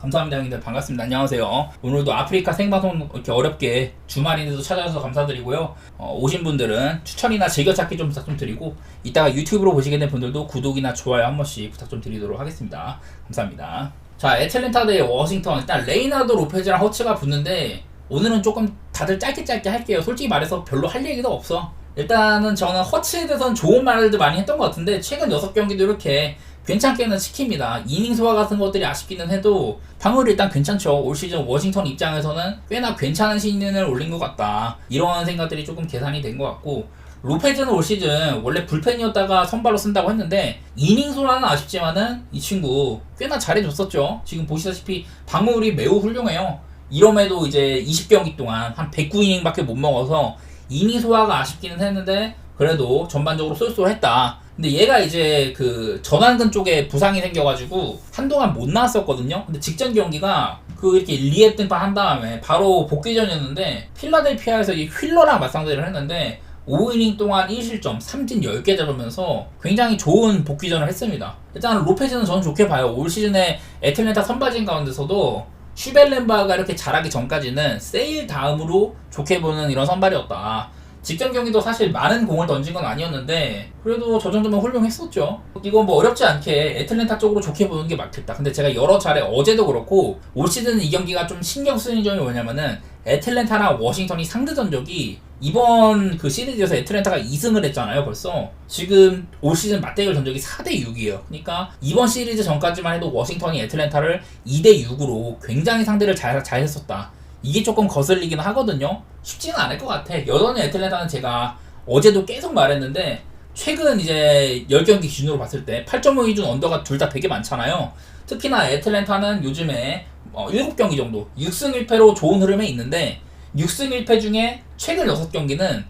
감사합니다 형님들. 반갑습니다. 안녕하세요. 오늘도 아프리카 생방송 이렇게 어렵게 주말인데도 찾아와서 감사드리고요. 오신 분들은 추천이나 즐겨찾기 좀 부탁 좀 드리고, 이따가 유튜브로 보시게 된 분들도 구독이나 좋아요 한 번씩 부탁 좀 드리도록 하겠습니다. 감사합니다. 자, 애틀랜타 대 워싱턴. 일단 레이나드 로페즈랑 허츠가 붙는데 오늘은 조금 다들 짧게 할게요. 솔직히 말해서 별로 할 얘기도 없어. 일단은 저는 허츠에 대해서는 좋은 말들 많이 했던 것 같은데, 최근 6경기도 이렇게 괜찮게는 시킵니다. 이닝 소화 같은 것들이 아쉽기는 해도 방울이 일단 괜찮죠. 올 시즌 워싱턴 입장에서는 꽤나 괜찮은 시즌을 올린 것 같다, 이런 생각들이 조금 계산이 된 것 같고, 로페즈는 올 시즌 원래 불펜이었다가 선발로 쓴다고 했는데 이닝 소화는 아쉽지만은 이 친구 꽤나 잘해줬었죠. 지금 보시다시피 방울이 매우 훌륭해요. 이럼에도 이제 20경기 동안 한 109이닝밖에 못 먹어서 이닝 소화가 아쉽기는 했는데 그래도 전반적으로 쏠쏠했다. 근데 얘가 이제 그 전완근 쪽에 부상이 생겨가지고 한동안 못 나왔었거든요. 근데 직전 경기가 그 이렇게 리앱 등판 한 다음에 바로 복귀전이었는데 필라델피아에서 이 휠러랑 맞상대를 했는데 5이닝 동안 1실점 3진 10개 잡으면서 굉장히 좋은 복귀전을 했습니다. 일단 로페즈는 저는 좋게 봐요. 올 시즌에 애틀랜타 선발진 가운데서도 슈벨렌바가 이렇게 잘하기 전까지는 세일 다음으로 좋게 보는 이런 선발이었다. 직전 경기도 사실 많은 공을 던진 건 아니었는데 그래도 저 정도면 훌륭했었죠. 이거 뭐 어렵지 않게 애틀랜타 쪽으로 좋게 보는 게 맞겠다. 근데 제가 여러 차례 어제도 그렇고 올 시즌 이 경기가 좀 신경 쓰이는 점이 뭐냐면은 애틀랜타랑 워싱턴이 상대 전적이 이번 그 시리즈에서 애틀랜타가 2승을 했잖아요. 벌써 지금 올 시즌 맞대결 전적이 4대6이에요. 그러니까 이번 시리즈 전까지만 해도 워싱턴이 애틀랜타를 2대6으로 굉장히 상대를 잘 했었다. 이게 조금 거슬리긴 하거든요. 쉽지는 않을 것 같아. 여전히 애틀랜타는 제가 어제도 계속 말했는데 최근 이제 10경기 기준으로 봤을 때 8.5 기준 언더가 둘 다 되게 많잖아요. 특히나 애틀랜타는 요즘에 7경기 정도 6승 1패로 좋은 흐름에 있는데 6승 1패 중에 최근 6경기는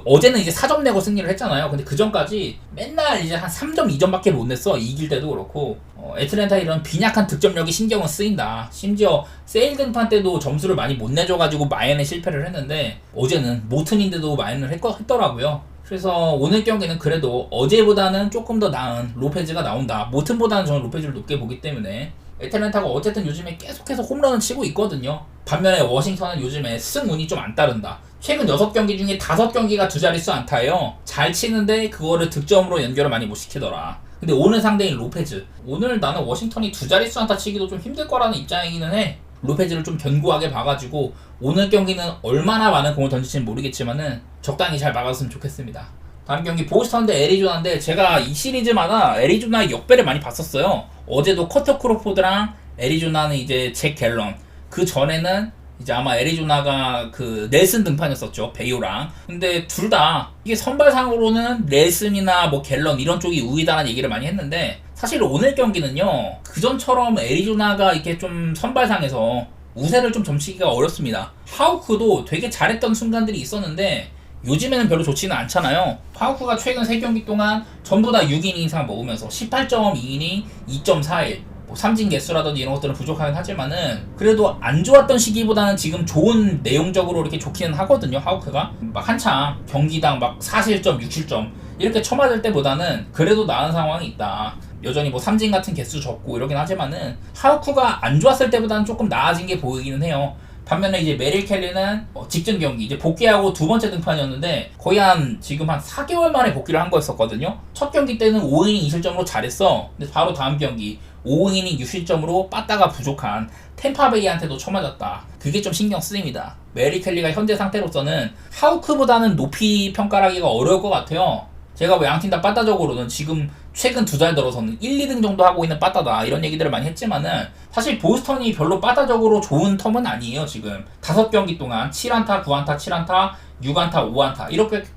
어제는 이제 4점 내고 승리를 했잖아요. 근데 그 전까지 맨날 이제 한 3점 2점밖에 못 냈어. 이길 때도 그렇고. 애틀랜타 이런 빈약한 득점력이 신경은 쓰인다. 심지어 세일 등판 때도 점수를 많이 못 내줘가지고 마인에 실패를 했는데 어제는 모튼인데도 마인을 했더라고요. 그래서 오늘 경기는 그래도 어제보다는 조금 더 나은 로페즈가 나온다. 모튼보다는 저는 로페즈를 높게 보기 때문에 애틀랜타가 어쨌든 요즘에 계속해서 홈런을 치고 있거든요. 반면에 워싱턴은 요즘에 승운이 좀 안 따른다. 최근 6경기 중에 5경기가 두 자릿수 안타예요. 잘 치는데 그거를 득점으로 연결을 많이 못 시키더라. 근데 오늘 상대인 로페즈, 오늘 나는 워싱턴이 두 자릿수 안타 치기도 좀 힘들 거라는 입장이기는 해. 로페즈를 좀 견고하게 봐가지고 오늘 경기는 얼마나 많은 공을 던질지는 모르겠지만은 적당히 잘 막았으면 좋겠습니다. 다음 경기 보스턴 대 애리조나인데 제가 이 시리즈마다 애리조나의 역배를 많이 봤었어요. 어제도 커터 크로포드랑 애리조나는 이제 잭 갤런, 그 전에는 이제 아마 애리조나가 그 넬슨 등판이었었죠, 베이오랑. 근데 둘 다 이게 선발상으로는 넬슨이나 뭐 갤런 이런 쪽이 우위다라는 얘기를 많이 했는데 사실 오늘 경기는요, 그전처럼 애리조나가 이렇게 좀 선발상에서 우세를 좀 점치기가 어렵습니다. 하우크도 되게 잘했던 순간들이 있었는데 요즘에는 별로 좋지는 않잖아요. 하우크가 최근 3경기 동안 전부 다 6이닝 이상 먹으면서 18.2이닝, 2.41, 뭐 삼진 개수라든지 이런 것들은 부족하긴 하지만은 그래도 안 좋았던 시기보다는 지금 좋은 내용적으로 이렇게 좋기는 하거든요. 하우크가 막 한참 경기당 막 4실점, 6실점 이렇게 쳐맞을 때보다는 그래도 나은 상황이 있다. 여전히 뭐 삼진 같은 개수 적고 이러긴 하지만은 하우크가 안 좋았을 때보다는 조금 나아진 게 보이기는 해요. 반면에 이제 메릴 켈리는 직전 경기 이제 복귀하고 두 번째 등판이었는데 거의 지금 한 4개월 만에 복귀를 한 거였었거든요. 첫 경기 때는 5이닝 2실점으로 잘했어. 근데 바로 다음 경기 5이닝 6실점으로 빠따가 부족한 템파베이한테도 쳐맞았다. 그게 좀 신경 쓰입니다. 메릴 켈리가 현재 상태로서는 하우크보다는 높이 평가하기가 어려울 것 같아요. 제가 뭐 양팀 다 빠따적으로는 지금 최근 2달 들어서는 1, 2등 정도 하고 있는 빠따다 이런 얘기들을 많이 했지만은 사실 보스턴이 별로 빠따적으로 좋은 텀은 아니에요. 지금 5경기 동안 7안타, 9안타, 7안타, 6안타, 5안타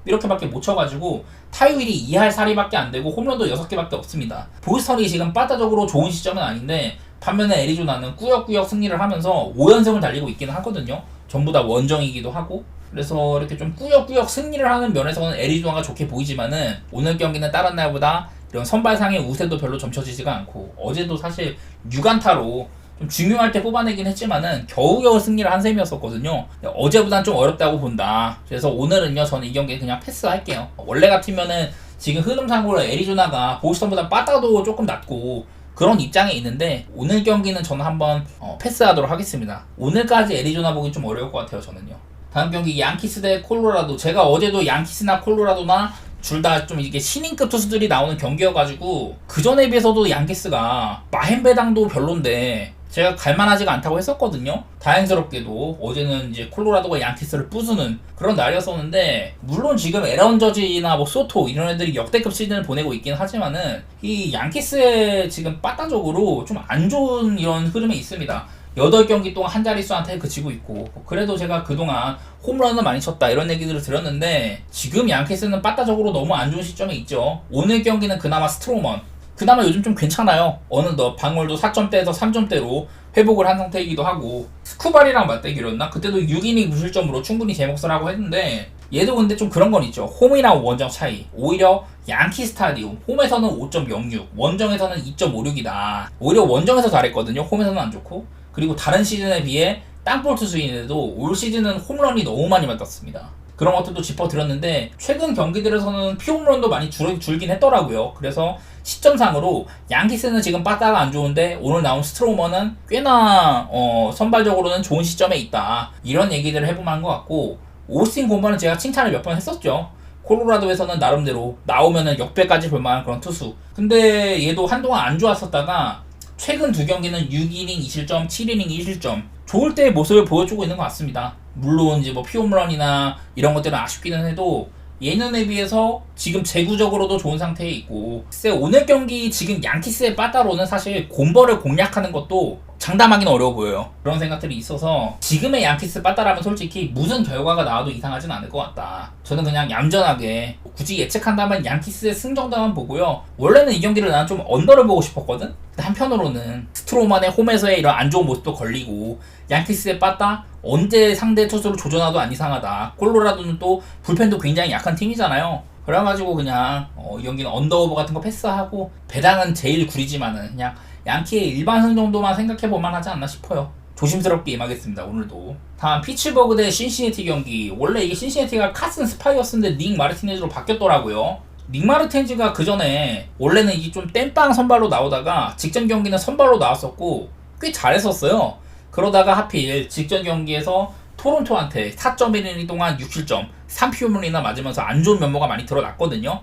이렇게밖에 못 쳐가지고 타율이 2할 4리밖에 안 되고 홈런도 6개밖에 없습니다. 보스턴이 지금 빠따적으로 좋은 시점은 아닌데 반면에 애리조나는 꾸역꾸역 승리를 하면서 5연승을 달리고 있기는 하거든요. 전부 다 원정이기도 하고. 그래서 이렇게 좀 꾸역꾸역 승리를 하는 면에서는 애리조나가 좋게 보이지만은 오늘 경기는 다른 날보다 이런 선발상의 우세도 별로 점쳐지지가 않고 어제도 사실 6안타로 좀 중요할 때 뽑아내긴 했지만은 겨우겨우 승리를 한 셈이었었거든요. 어제보단 좀 어렵다고 본다. 그래서 오늘은요, 저는 이 경기 그냥 패스할게요. 원래 같으면은 지금 흐름상으로 애리조나가 보스턴보다 빠따도 조금 낮고 그런 입장에 있는데 오늘 경기는 저는 한번 패스하도록 하겠습니다. 오늘까지 애리조나 보기 좀 어려울 것 같아요, 저는요. 다음 경기 양키스 대 콜로라도. 제가 어제도 양키스나 콜로라도나 둘 다 좀 이게 신인급 투수들이 나오는 경기여가지고 그 전에 비해서도 양키스가 마헨배당도 별론데 제가 갈만하지가 않다고 했었거든요. 다행스럽게도 어제는 이제 콜로라도가 양키스를 부수는 그런 날이었었는데, 물론 지금 에런 저지나 뭐 소토 이런 애들이 역대급 시즌을 보내고 있긴 하지만은 이 양키스의 지금 빠따적으로 좀 안 좋은 이런 흐름이 있습니다. 8경기 동안 한 자릿수한테 그치고 있고, 그래도 제가 그동안 홈런을 많이 쳤다 이런 얘기들을 들었는데 지금 양키스는 빠따적으로 너무 안 좋은 시점에 있죠. 오늘 경기는 그나마 스트로먼 그나마 요즘 좀 괜찮아요. 어느덧 방울도 4점대에서 3점대로 회복을 한 상태이기도 하고, 스쿠발이랑 맞대결이었나? 그때도 6이닝 무실점으로 충분히 제 몫을 하고 했는데 얘도 근데 좀 그런 건 있죠. 홈이랑 원정 차이. 오히려 양키 스타디움 홈에서는 5.06, 원정에서는 2.56이다. 오히려 원정에서 잘했거든요. 홈에서는 안 좋고. 그리고 다른 시즌에 비해 땅볼 투수인데도 올 시즌은 홈런이 너무 많이 맞았습니다. 그런 것들도 짚어드렸는데 최근 경기들에서는 피홈런도 많이 줄긴 했더라고요. 그래서 시점상으로 양키스는 지금 빠따가 안 좋은데 오늘 나온 스트로머는 꽤나 선발적으로는 좋은 시점에 있다, 이런 얘기들을 해보면 한 것 같고, 오스틴 곰바는 제가 칭찬을 몇 번 했었죠. 콜로라도에서는 나름대로 나오면은 역배까지 볼만한 그런 투수. 근데 얘도 한동안 안 좋았었다가 최근 두 경기는 6이닝 2실점, 7이닝 1실점 좋을 때의 모습을 보여주고 있는 것 같습니다. 물론 이제 뭐 피홈런이나 이런 것들은 아쉽기는 해도 예년에 비해서 지금 재구적으로도 좋은 상태에 있고, 글쎄 오늘 경기 지금 양키스의 빠따로는 사실 곰벌을 공략하는 것도 장담하기는 어려워 보여요. 그런 생각들이 있어서 지금의 양키스 빠따라면 솔직히 무슨 결과가 나와도 이상하진 않을 것 같다. 저는 그냥 얌전하게 굳이 예측한다면 양키스의 승정도만 보고요. 원래는 이 경기를 나는 좀 언더를 보고 싶었거든? 근데 한편으로는 스트로만의 홈에서의 이런 안 좋은 모습도 걸리고 양키스의 빠따 언제 상대 투수를 조져놔도 안 이상하다. 콜로라도는 또 불펜도 굉장히 약한 팀이잖아요. 그래가지고 그냥 이 경기는 언더오버 같은 거 패스하고, 배당은 제일 구리지만은 그냥 양키의 일반승 정도만 생각해볼만 하지 않나 싶어요. 조심스럽게 임하겠습니다, 오늘도. 다음 피츠버그 대 신시내티 경기. 원래 이게 신시내티가 카슨 스파이어스인데 닉 마르티네즈로 바뀌었더라고요. 닉 마르티네즈가 그 전에 원래는 이게 좀 땜빵 선발로 나오다가 직전 경기는 선발로 나왔었고 꽤 잘했었어요. 그러다가 하필 직전 경기에서 토론토한테 4.1이닝 동안 6실점 3피홈런이나 맞으면서 안 좋은 면모가 많이 드러났거든요.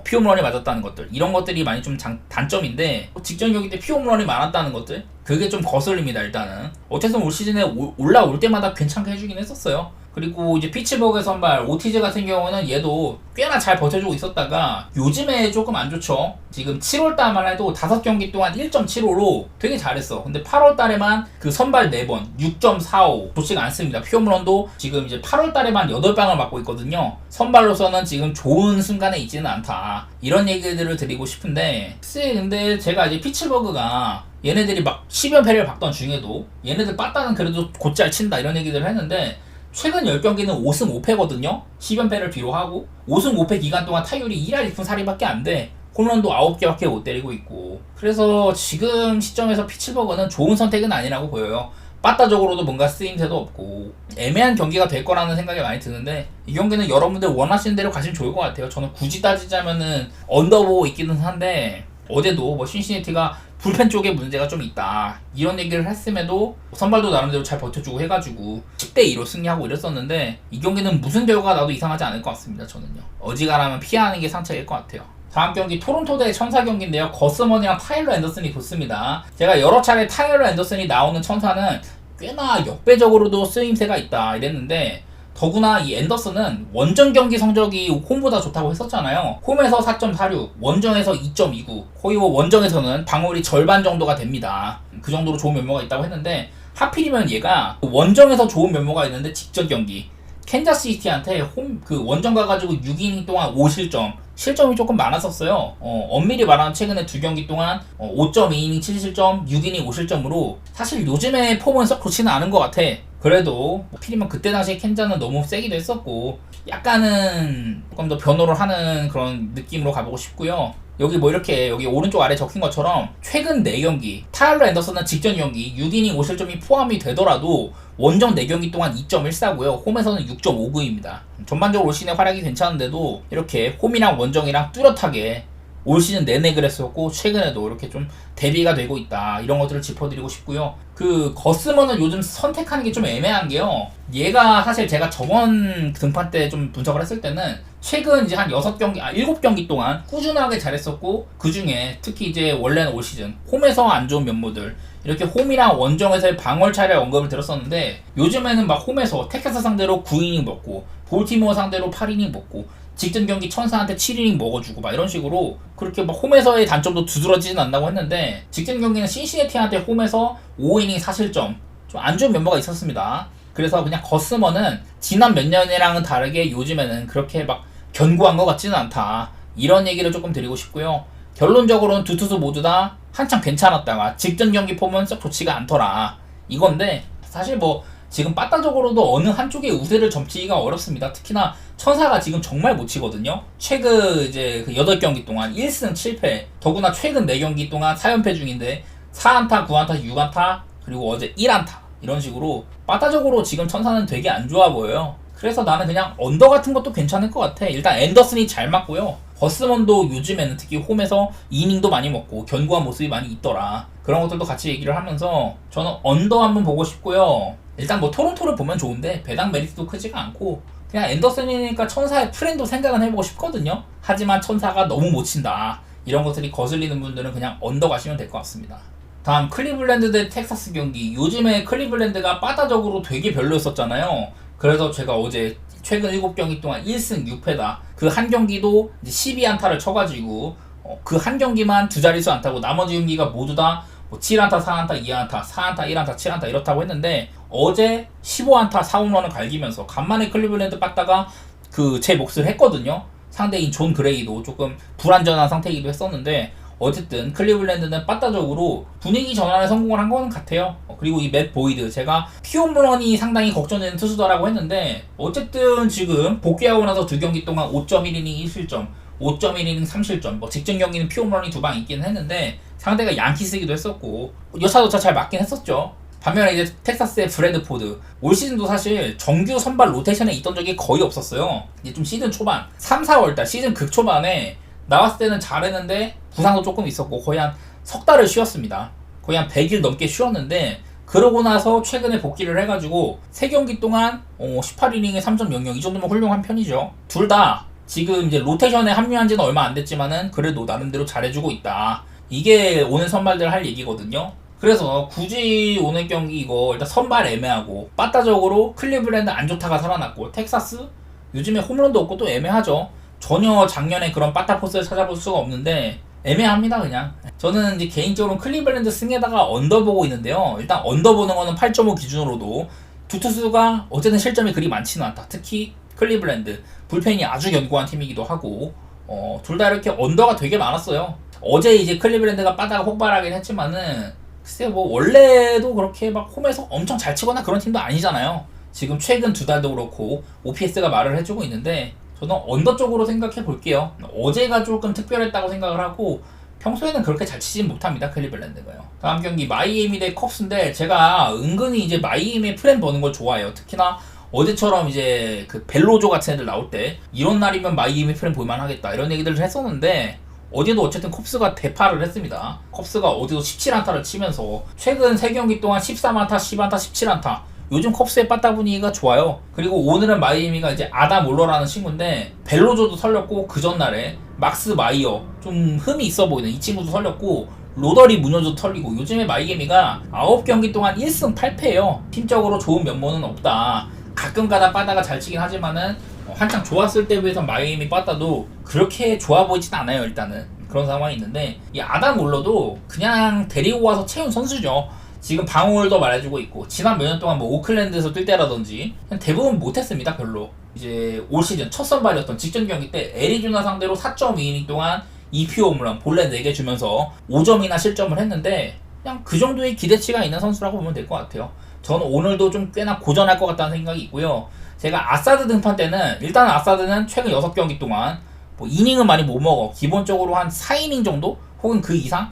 피홈런이 맞았다는 것들, 이런 것들이 많이 좀 단점인데, 직전 경기 때 피홈런이 많았다는 것들, 그게 좀 거슬립니다. 일단은 어쨌든 올 시즌에 올라올 때마다 괜찮게 해주긴 했었어요. 그리고 이제 피츠버그의 선발 오티즈 같은 경우는 얘도 꽤나 잘 버텨주고 있었다가 요즘에 조금 안 좋죠. 지금 7월달만 해도 5경기 동안 1.75로 되게 잘했어. 근데 8월달에만 그 선발 4번 6.45 좋지가 않습니다. 피홈런도 지금 이제 8월달에만 8방을 맞고 있거든요. 선발로서는 지금 좋은 순간에 있지는 않다, 이런 얘기들을 드리고 싶은데, 글쎄 근데 제가 이제 피츠버그가 얘네들이 막 10연패를 박던 중에도 얘네들 빠따는 그래도 곧잘 친다 이런 얘기들을 했는데, 최근 10경기는 5승 5패거든요. 10연패를 비로하고 5승 5패 기간 동안 타율이 1할 2푼 4리밖에 안 돼. 홈런도 9개밖에 못 때리고 있고, 그래서 지금 시점에서 피츠버그는 좋은 선택은 아니라고 보여요. 빠따적으로도 뭔가 쓰임새도 없고 애매한 경기가 될 거라는 생각이 많이 드는데, 이 경기는 여러분들 원하시는 대로 가시면 좋을 것 같아요. 저는 굳이 따지자면은 언더보고 있기는 한데, 어제도 뭐 신시내티가 불펜 쪽에 문제가 좀 있다 이런 얘기를 했음에도 선발도 나름대로 잘 버텨주고 해가지고 10대2로 승리하고 이랬었는데, 이 경기는 무슨 결과가 나도 이상하지 않을 것 같습니다. 저는요. 어지간하면 피하는 게 상책일 것 같아요. 다음 경기 토론토 대 천사 경기인데요. 거스먼이랑 타일러 앤더슨이 붙습니다. 제가 여러 차례 타일러 앤더슨이 나오는 천사는 꽤나 역배적으로도 쓰임새가 있다 이랬는데, 더구나 이 앤더슨은 원정 경기 성적이 홈보다 좋다고 했었잖아요. 홈에서 4.46, 원정에서 2.29, 거의 뭐 원정에서는 방어율이 절반 정도가 됩니다. 그 정도로 좋은 면모가 있다고 했는데, 하필이면 얘가 원정에서 좋은 면모가 있는데 직전 경기 캔자스시티한테 그 원정 가가지고 6이닝 동안 5실점, 실점이 조금 많았었어요. 엄밀히 말하면 최근에 2경기 동안 5.2이닝 7실점, 6이닝 5실점으로 사실 요즘의 폼은 썩 좋지는 않은 것 같아. 그래도 필이면 그때 당시에 캔자는 너무 세기도 했었고 약간은 조금 더 변호를 하는 그런 느낌으로 가보고 싶고요. 여기 뭐 이렇게 여기 오른쪽 아래 적힌 것처럼 최근 4경기 타일러 앤더슨은 직전 경기 6이닝 5실점이 포함이 되더라도 원정 4경기 동안 2.14고요. 홈에서는 6.59입니다. 전반적으로 올 시즌의 활약이 괜찮은데도 이렇게 홈이랑 원정이랑 뚜렷하게 올 시즌 내내 그랬었고 최근에도 이렇게 좀 대비가 되고 있다. 이런 것들을 짚어드리고 싶고요. 그 거스먼은 요즘 선택하는 게 좀 애매한 게요. 얘가 사실 제가 저번 등판 때 좀 분석을 했을 때는 최근 이제 한 7경기 동안 꾸준하게 잘했었고, 그 중에 특히 이제 원래는 올 시즌 홈에서 안 좋은 면모들, 이렇게 홈이랑 원정에서의 방어차례 언급을 들었었는데, 요즘에는 막 홈에서 텍사스 상대로 9이닝 먹고 볼티모어 상대로 8이닝 먹고 직전 경기 천사한테 7이닝 먹어주고 막 이런 식으로, 그렇게 막 홈에서의 단점도 두드러지진 않다고 했는데, 직전 경기는 신시내티한테 홈에서 5이닝 4실점 좀 안 좋은 면모가 있었습니다. 그래서 그냥 거스먼은 지난 몇 년이랑은 다르게 요즘에는 그렇게 막 견고한 것 같지는 않다, 이런 얘기를 조금 드리고 싶고요. 결론적으로는 두 투수 모두 다 한참 괜찮았다가 직전 경기 폼은 썩 좋지가 않더라, 이건데, 사실 뭐 지금 빠따적으로도 어느 한쪽의 우세를 점치기가 어렵습니다. 특히나 천사가 지금 정말 못 치거든요. 최근 이제 그 8경기 동안 1승 7패, 더구나 최근 4경기 동안 4연패 중인데 4안타, 9안타, 6안타, 그리고 어제 1안타, 이런 식으로 빠따적으로 지금 천사는 되게 안 좋아 보여요. 그래서 나는 그냥 언더 같은 것도 괜찮을 것 같아. 일단 앤더슨이 잘 맞고요. 거스먼도 요즘에는 특히 홈에서 이닝도 많이 먹고 견고한 모습이 많이 있더라. 그런 것들도 같이 얘기를 하면서 저는 언더 한번 보고 싶고요. 일단 뭐 토론토를 보면 좋은데 배당 메리트도 크지가 않고, 그냥 앤더슨이니까 천사의 프렌도 생각은 해보고 싶거든요. 하지만 천사가 너무 못 친다, 이런 것들이 거슬리는 분들은 그냥 언더 가시면 될 것 같습니다. 다음 클리블랜드 대 텍사스 경기. 요즘에 클리블랜드가 빠따적으로 되게 별로였었잖아요. 그래서 제가 어제 최근 7경기 동안 1승 6패다, 그 한 경기도 이제 12안타를 쳐가지고 그 한 경기만 두 자릿수 안타고 나머지 경기가 모두 다 뭐 7안타, 4안타, 2안타, 4안타, 1안타, 7안타 이렇다고 했는데, 어제 15안타 4홈런을 갈기면서 간만에 클리블랜드 빠따가 그 제 몫을 했거든요. 상대인 존 그레이도 조금 불안전한 상태이기도 했었는데, 어쨌든 클리블랜드는 빠따적으로 분위기 전환에 성공을 한 거는 같아요. 그리고 이 맷 보이드, 제가 피홈런이 상당히 걱정되는 투수다라고 했는데, 어쨌든 지금 복귀하고 나서 2경기 동안 5.1이닝 1실점, 5.1이닝 3실점, 뭐 직전 경기는 피홈런이 2방 있긴 했는데 상대가 양키스이기도 했었고 여차저차 잘 맞긴 했었죠. 반면에 이제 텍사스의 브래드포드, 올 시즌도 사실 정규 선발 로테이션에 있던 적이 거의 없었어요. 이제 좀 시즌 초반 3, 4월달 시즌 극초반에 나왔을 때는 잘했는데 부상도 조금 있었고 거의 한 석 달을 쉬었습니다. 거의 한 100일 넘게 쉬었는데, 그러고 나서 최근에 복귀를 해가지고 3경기 동안 18이닝에 3.00, 이 정도면 훌륭한 편이죠. 둘 다 지금 이제 로테이션에 합류한 지는 얼마 안 됐지만은 그래도 나름대로 잘해주고 있다, 이게 오늘 선발들 할 얘기거든요. 그래서 굳이 오늘 경기 이거 일단 선발 애매하고, 빠따적으로 클리블랜드 안 좋다가 살아났고, 텍사스 요즘에 홈런도 없고 또 애매하죠. 전혀 작년에 그런 빠따 포스를 찾아볼 수가 없는데 애매합니다. 그냥 저는 이제 개인적으로 클리블랜드 승에다가 언더 보고 있는데요. 일단 언더 보는 거는 8.5 기준으로도 두 투수가 어쨌든 실점이 그리 많지는 않다. 특히 클리블랜드 불펜이 아주 견고한 팀이기도 하고, 둘 다 이렇게 언더가 되게 많았어요. 어제 이제 클리블랜드가 빠다가 폭발하긴 했지만은 글쎄 뭐 원래도 그렇게 막 홈에서 엄청 잘 치거나 그런 팀도 아니잖아요. 지금 최근 2달도 그렇고 OPS가 말을 해주고 있는데, 저는 언더 쪽으로 생각해 볼게요. 어제가 조금 특별했다고 생각을 하고, 평소에는 그렇게 잘 치진 못합니다, 클리블랜드가요. 다음 경기 마이애미 대 컵스인데, 제가 은근히 이제 마이애미의 프렌 보는 걸 좋아해요. 특히나 어제처럼 이제 그 벨로조 같은 애들 나올 때 이런 날이면 마이애미 프렌 볼만 하겠다, 이런 얘기들을 했었는데, 어제도 어쨌든 컵스가 대파를 했습니다. 컵스가 어제도 17안타를 치면서 최근 3경기 동안 13안타, 10안타, 17안타. 요즘 컵스의 빠따 분위기가 좋아요. 그리고 오늘은 마이애미가 이제 아담 올러라는 친구인데 벨로조도 설렸고, 그 전날에 막스 마이어, 좀 흠이 있어 보이는 이 친구도 설렸고, 로더리 무녀도 털리고, 요즘에 마이애미가 9경기 동안 1승 8패예요. 팀적으로 좋은 면모는 없다. 가끔가다 빠따가 잘 치긴 하지만은 한창 좋았을 때에 비해서 마이애미 빠따도 그렇게 좋아 보이진 않아요. 일단은 그런 상황이 있는데, 이 아담 올러도 그냥 데리고 와서 채운 선수죠. 지금 방어율도 말해주고 있고, 지난 몇 년 동안 뭐 오클랜드에서 뛸 때라든지 대부분 못했습니다. 별로. 이제 올 시즌 첫 선발이었던 직전 경기 때 애리조나 상대로 4.2이닝 동안 2피 홈런, 볼넷 4개 주면서 5점이나 실점을 했는데, 그냥 그 정도의 기대치가 있는 선수라고 보면 될 것 같아요. 저는 오늘도 좀 꽤나 고전할 것 같다는 생각이 있고요. 제가 아사드 등판 때는, 일단 아사드는 최근 6경기 동안 뭐 이닝은 많이 못 먹어. 기본적으로 한 4이닝 정도? 혹은 그 이상?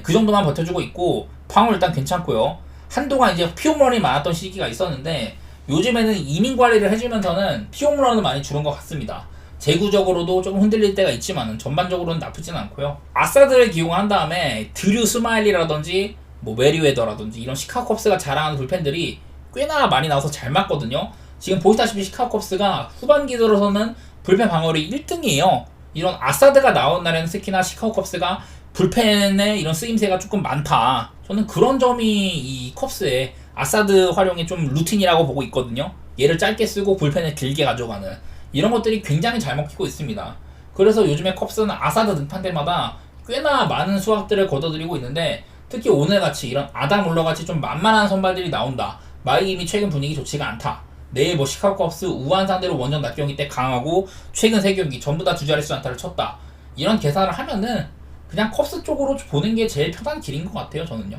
그 정도만 버텨주고 있고, 방어 일단 괜찮고요. 한동안 이제 피홈런이 많았던 시기가 있었는데, 요즘에는 이닝 관리를 해주면서는 피홈런을 많이 주는 것 같습니다. 재구적으로도 조금 흔들릴 때가 있지만은 전반적으로는 나쁘진 않고요. 아사드를 기용한 다음에 드류 스마일리라든지 뭐 메리웨더라든지 이런 시카고 컵스가 자랑하는 불펜들이 꽤나 많이 나와서 잘 맞거든요. 지금 보시다시피 시카고 컵스가 후반기 들어서는 불펜 방어율이 1등이에요. 이런 아사드가 나온 날에는 특히나 시카고 컵스가 불펜의 이런 쓰임새가 조금 많다. 저는 그런 점이 이 컵스의 아사드 활용의 좀 루틴이라고 보고 있거든요. 얘를 짧게 쓰고 불펜을 길게 가져가는 이런 것들이 굉장히 잘 먹히고 있습니다. 그래서 요즘에 컵스는 아사드 등판 때마다 꽤나 많은 수확들을 거둬들이고 있는데, 특히 오늘같이 이런 아담 울러같이 좀 만만한 선발들이 나온다. 마이애미 최근 분위기 좋지가 않다. 내일 뭐 시카고 컵스 우한 상대로 원정 낮 경기 때 강하고 최근 3경기 전부 다 두 자릿수 안타를 쳤다. 이런 계산을 하면은 그냥 컵스 쪽으로 보는 게 제일 편한 길인 것 같아요, 저는요.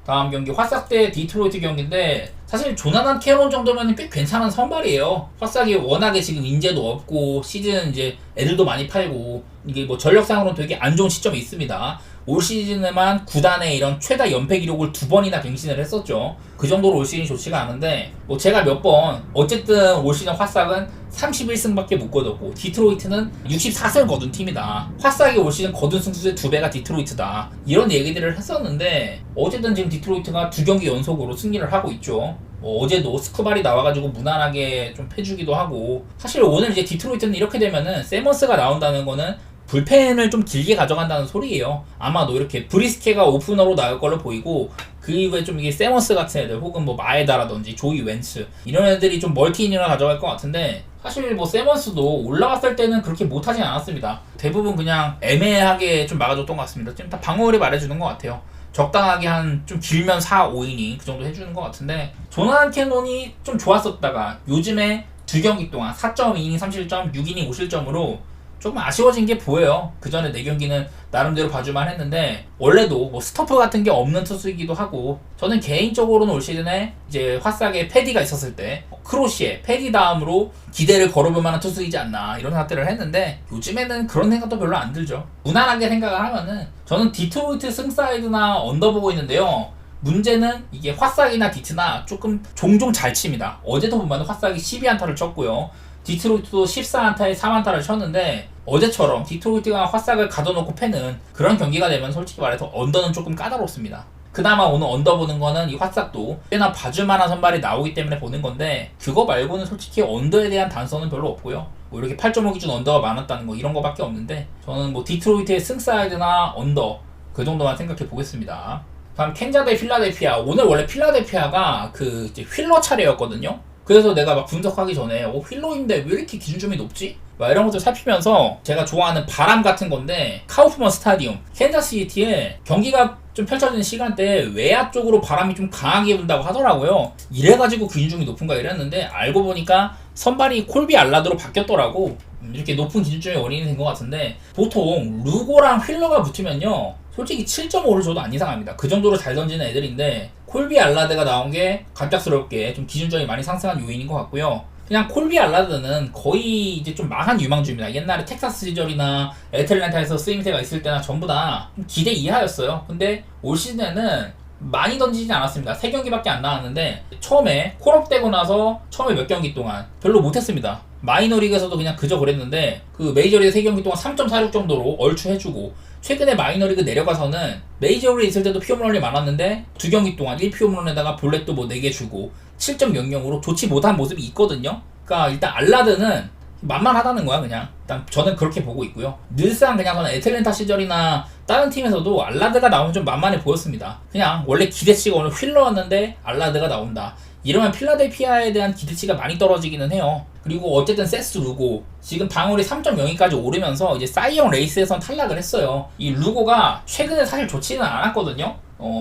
다음 경기 화싹 대 디트로이트 경기인데, 사실 조나단 캐논 정도면 꽤 괜찮은 선발이에요. 화싹이 워낙에 지금 인재도 없고 시즌 이제 애들도 많이 팔고 이게 뭐 전력상으로는 되게 안 좋은 시점이 있습니다. 올 시즌에만 구단의 이런 최다 연패 기록을 2번이나 갱신을 했었죠. 그 정도로 올 시즌이 좋지가 않은데, 뭐 제가 몇 번 어쨌든 올 시즌 화싹은 31승밖에 못 거뒀고 디트로이트는 64승을 거둔 팀이다. 화싹이 올 시즌 거둔 승수의 2배가 디트로이트다. 이런 얘기들을 했었는데, 어쨌든 지금 디트로이트가 2경기 연속으로 승리를 하고 있죠. 어제도 스쿠발이 나와가지고 무난하게 좀 패주기도 하고, 사실 오늘 이제 디트로이트는 이렇게 되면은 세먼스가 나온다는 거는 불펜을 좀 길게 가져간다는 소리예요. 아마도 이렇게 브리스케가 오프너로 나올 걸로 보이고, 그 이후에 좀 이게 세먼스 같은 애들 혹은 뭐 마에다라든지 조이 웬츠 이런 애들이 좀 멀티이닝을 가져갈 것 같은데, 사실 뭐 세먼스도 올라갔을 때는 그렇게 못하진 않았습니다. 대부분 그냥 애매하게 좀 막아줬던 것 같습니다. 지금 다 방어율이 말해주는 것 같아요. 적당하게 한 좀 길면 4, 5이닝 그 정도 해주는 것 같은데, 조나단 캐논이 좀 좋았었다가 요즘에 2경기 동안 4.2이닝 3실점, 6이닝 5실점으로 조금 아쉬워진 게 보여요. 그 전에 4경기는 나름대로 봐줄만 했는데, 원래도 뭐 스토프 같은 게 없는 투수이기도 하고, 저는 개인적으로는 올 시즌에 이제 화싹에 패디가 있었을 때 크로시에 패디 다음으로 기대를 걸어볼 만한 투수이지 않나 이런 생각들을 했는데, 요즘에는 그런 생각도 별로 안 들죠. 무난하게 생각을 하면은 저는 디트로이트 승사이드나 언더 보고 있는데요. 문제는 이게 화싹이나 디트나 조금 종종 잘 칩니다. 어제도 보면 화싹이 12안타를 쳤고요. 디트로이트도 14안타에 3안타를 쳤는데, 어제처럼 디트로이트가 화싹을 가둬놓고 패는 그런 경기가 되면 솔직히 말해서 언더는 조금 까다롭습니다. 그나마 오늘 언더 보는 거는 이 화싹도 꽤나 봐줄만한 선발이 나오기 때문에 보는 건데, 그거 말고는 솔직히 언더에 대한 단서는 별로 없고요. 뭐 이렇게 8.5 기준 언더가 많았다는 거 이런 거밖에 없는데, 저는 뭐 디트로이트의 승사이드나 언더 그 정도만 생각해 보겠습니다. 다음 캔자 대 필라델피아. 오늘 원래 필라델피아가 그 이제 휠러 차례였거든요. 그래서 내가 막 분석하기 전에 휠러인데 왜 이렇게 기준점이 높지? 막 이런 것들 살피면서 제가 좋아하는 바람 같은 건데, 카우프먼 스타디움 캔자스시티에 경기가 좀 펼쳐지는 시간대에 외야 쪽으로 바람이 좀 강하게 분다고 하더라고요. 이래가지고 기준점이 높은가 이랬는데, 알고 보니까 선발이 콜비 알라드로 바뀌었더라고. 이렇게 높은 기준점의 원인이 된 것 같은데, 보통 루고랑 휠러가 붙으면요 솔직히 7.5를 줘도 안 이상합니다. 그 정도로 잘 던지는 애들인데, 콜비 알라드가 나온 게 갑작스럽게 좀 기준점이 많이 상승한 요인인 것 같고요. 그냥 콜비 알라드는 거의 이제 좀 망한 유망주입니다. 옛날에 텍사스 시절이나 애틀랜타에서 쓰임새가 있을 때나 전부 다 좀 기대 이하였어요. 근데 올 시즌에는 많이 던지지 않았습니다. 3경기밖에 안 나왔는데, 처음에 콜업 되고 나서 처음에 몇 경기 동안 별로 못했습니다. 마이너리그에서도 그냥 그저 그랬는데, 그 메이저리그 3경기 동안 3.46 정도로 얼추 해주고, 최근에 마이너리그 내려가서는 메이저리그에 있을 때도 피홈런이 많았는데 2경기 동안 1피홈런에다가 볼넷도 뭐 4개 주고 7.00으로 좋지 못한 모습이 있거든요. 그러니까 일단 알라드는 만만하다는 거야. 그냥 일단 저는 그렇게 보고 있고요. 늘상 그냥 저는 애틀랜타 시절이나 다른 팀에서도 알라드가 나오면 좀 만만해 보였습니다. 그냥 원래 기대치가 오늘 휠러였는데 알라드가 나온다, 이러면 필라델피아에 대한 기대치가 많이 떨어지기는 해요. 그리고 어쨌든 세스 루고 지금 방울이 3.02까지 오르면서 이제 사이영 레이스에선 탈락을 했어요. 이 루고가 최근에 사실 좋지는 않았거든요.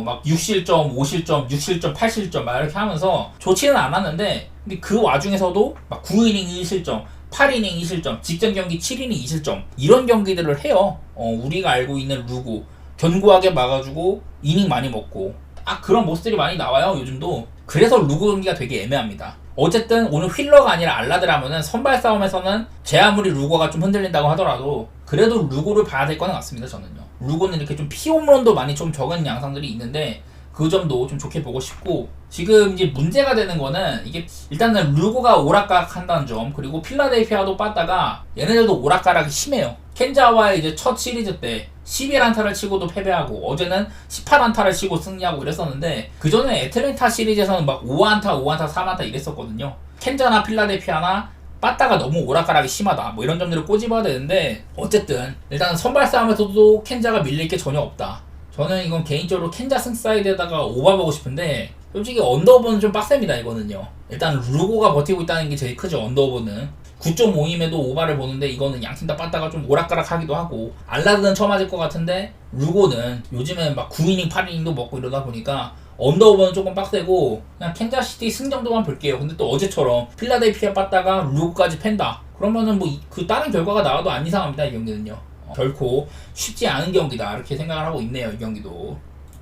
막 6실점, 5실점, 6실점, 8실점 막 이렇게 하면서 좋지는 않았는데, 근데 그 와중에서도 막 9이닝 1실점, 8이닝 2실점, 직전 경기 7이닝 2실점 이런 경기들을 해요. 우리가 알고 있는 루고 견고하게 막아주고 이닝 많이 먹고 딱 그런 모습들이 많이 나와요, 요즘도. 그래서 루고 경기가 되게 애매합니다. 어쨌든 오늘 휠러가 아니라 알라드라면은 선발 싸움에서는 제 아무리 루고가 좀 흔들린다고 하더라도 그래도 루고를 봐야 될 거는 같습니다, 저는요. 루고는 이렇게 좀 피홈런도 많이 좀 적은 양상들이 있는데, 그 점도 좀 좋게 보고 싶고, 지금 이제 문제가 되는 거는 이게 일단은 루고가 오락가락 한다는 점, 그리고 필라델피아도 빠다가 얘네들도 오락가락이 심해요. 켄자와의 이제 첫 시리즈 때 11안타를 치고도 패배하고 어제는 18안타를 치고 승리하고 이랬었는데, 그 전에 애틀랜타 시리즈에서는 막 5안타, 5안타, 3안타 이랬었거든요. 켄자나 필라델피아나 빠따가 너무 오락가락이 심하다, 뭐 이런 점들을 꼬집어야 되는데, 어쨌든 일단 선발 싸움에서도 켄자가 밀릴 게 전혀 없다. 저는 이건 개인적으로 켄자 승사이드에다가 오버보고 싶은데, 솔직히 언더오버는 좀 빡셉니다. 이거는요. 일단 루고가 버티고 있다는 게 제일 크죠. 언더오버는 9.5임에도 오바를 보는데, 이거는 양팀 다 빠따가 좀 오락가락 하기도 하고, 알라드는 처음 맞을 것 같은데 루고는 요즘엔 막 9이닝 8이닝도 먹고 이러다 보니까 언더오버는 조금 빡세고, 그냥 캔자시티 승정도만 볼게요. 근데 또 어제처럼 필라델피아 빠따가 루고까지 팬다, 그러면은 뭐 그 다른 결과가 나와도 안 이상합니다. 이 경기는요. 결코 쉽지 않은 경기다, 이렇게 생각을 하고 있네요. 이 경기도.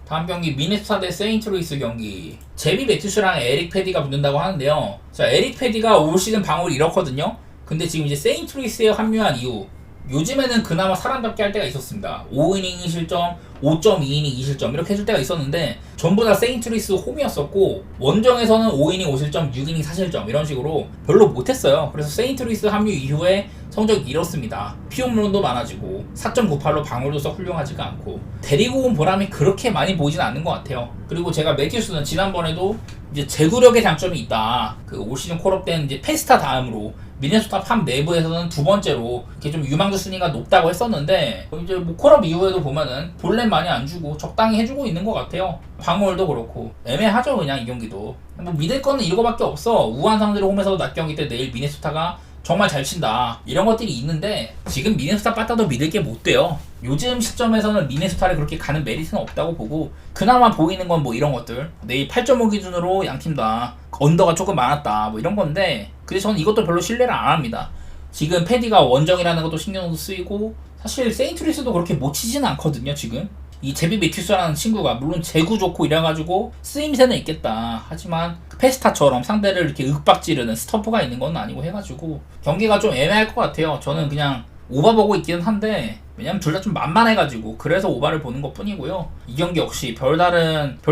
다음 경기 미네소타 대 세인트루이스 경기. 제비 매튜스랑 에릭 패디가 붙는다고 하는데요. 자, 에릭 패디가 올 시즌 방어를 잃었거든요. 근데 지금 이제 세인트루이스에 합류한 이후 요즘에는 그나마 사람답게 할 때가 있었습니다. 5이닝 2실점, 5.2이닝 2실점 이렇게 해줄 때가 있었는데, 전부 다 세인트루이스 홈이었었고, 원정에서는 5이닝 5실점, 6이닝 4실점 이런 식으로 별로 못했어요. 그래서 세인트루이스 합류 이후에 성적이 이렇습니다. 피홈런도 많아지고 4.98로 방어도 썩 훌륭하지가 않고, 데리고 온 보람이 그렇게 많이 보이진 않는 것 같아요. 그리고 제가 매튜스는 지난번에도 이제 제구력의 장점이 있다, 그 올 시즌 콜업된 이제 페스타 다음으로 미네소타 팜 내부에서는 두 번째로 이렇게 좀 유망주 순위가 높다고 했었는데, 이제 뭐 콜업 이후에도 보면은 볼넷 많이 안 주고 적당히 해주고 있는 것 같아요. 방어율도 그렇고 애매하죠. 그냥 이 경기도 뭐 믿을 거는 이거밖에 없어. 우한 상대로 홈에서 낮 경기 때 내일 미네소타가 정말 잘 친다, 이런 것들이 있는데, 지금 미네소타 빠따도 믿을 게 못 돼요. 요즘 시점에서는 미네소타를 그렇게 가는 메리트는 없다고 보고, 그나마 보이는 건 뭐 이런 것들, 내일 8.5 기준으로 양팀 다 언더가 조금 많았다, 뭐 이런 건데, 근데 저는 이것도 별로 신뢰를 안 합니다. 지금 패디가 원정이라는 것도 신경도 쓰이고, 사실 세인트루이스도 그렇게 못 치지는 않거든요. 지금 이 제비 매튜스라는 친구가 물론 제구 좋고 이래가지고 쓰임새는 있겠다, 하지만 페스타처럼 상대를 이렇게 윽박지르는 스토퍼가 있는 건 아니고 해가지고 경기가 좀 애매할 것 같아요. 저는 그냥 오바 보고 있기는 한데, 왜냐면 둘 다 좀 만만해가지고 그래서 오바를 보는 것 뿐이고요. 이 경기 역시 별